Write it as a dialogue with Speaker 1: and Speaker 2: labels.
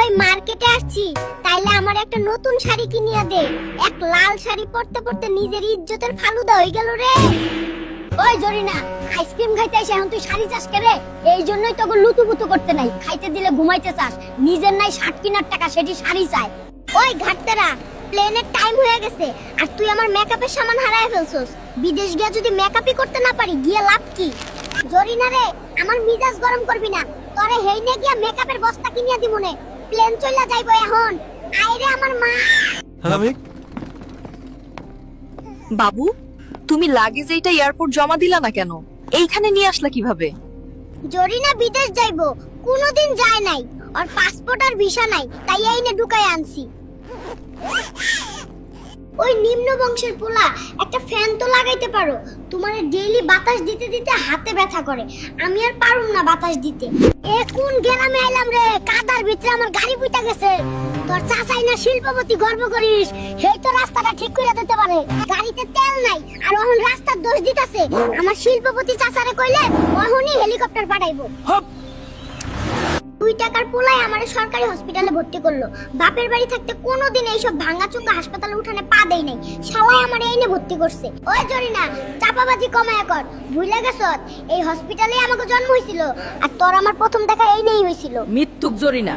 Speaker 1: ওই মার্কেটে আসছি, তাইলে আমার একটা নতুন শাড়ি কিনিয়া দে। এক লাল শাড়ি পরতে পরতে নিজের ইজ্জতের ফালুদা হয়ে গেল রে। ওই জরিনা, আইসক্রিম খাইতে এসে এখন তুই শাড়ি চাস কেরে? এই জন্যই তোকে লুতুপুতু করতে নাই, খাইতে দিলে ঘুমাইতে চাস। নিজের নাই শার্ট কেনার টাকা, সেটি শাড়ি চাই। ওই ঘাটতেরা, প্লেনের টাইম হয়ে গেছে আর তুই আমার মেকআপের সামান হারায় ফেলছস। বিদেশ গিয়া যদি মেকআপই করতে না পারি, গিয়ে লাভ কি? জরিনা রে, আমার মিজাজ গরম করবি না। তোরে হেইনে গিয়া মেকআপের বস্তা কিনিয়া দিমুনে। প্লেন চইলা যাইবো এখন। আইরে আমার মা।
Speaker 2: আমি
Speaker 3: বাবু, তুমি লাগেজ এইটা এয়ারপোর্ট জমা দিলা না কেন? এইখানে নিয়ে আসলা কিভাবে?
Speaker 1: জরিনা বিদেশ যাইবো, কোনোদিন যায় নাই। আর পাসপোর্ট আর ভিসা নাই, তাই এইনে ঢুকাই আনছি। ওই নিম্ন বংশের পোলা, একটা ফ্যান তো লাগাইতে পারো। তোমারে ডেইলি বাতাস দিতে দিতে হাতে ব্যথা করে। আমি আর পারুম না বাতাস দিতে। এখন গেলামে আইলাম রে, কাদার ভিতরে আমার গাড়ি পুইতা গেছে। তোর চাচাই না শিল্পপতি, গর্ব করিস। হেই তো রাস্তাটা ঠিক করে দিতে পারে। গাড়িতে তেল নাই আর ওহন রাস্তার দোষ দিতাছে। আমার শিল্পপতি চাচারে কইলে ওহনই হেলিকপ্টার পাঠাইবো। 2 টাকার পোলাই আমারে সরকারি হসপিটালে ভর্তি করলো। বাপের বাড়ি থাকতে কোনোদিন এইসব ভাঙাচোঙ্গা হাসপাতালে উঠানে পা দেই নাই। শালাই আমারে এইনে ভর্তি করছে। ওই জরিনা, চাপাবাজি কমায়া কর। ভুইলা গেছত, এই হসপিটালে আমাকে জন্ম হইছিল। আর তোর আমার প্রথম দেখা এইনেই হইছিল।
Speaker 3: মৃত্যুক জরিনা।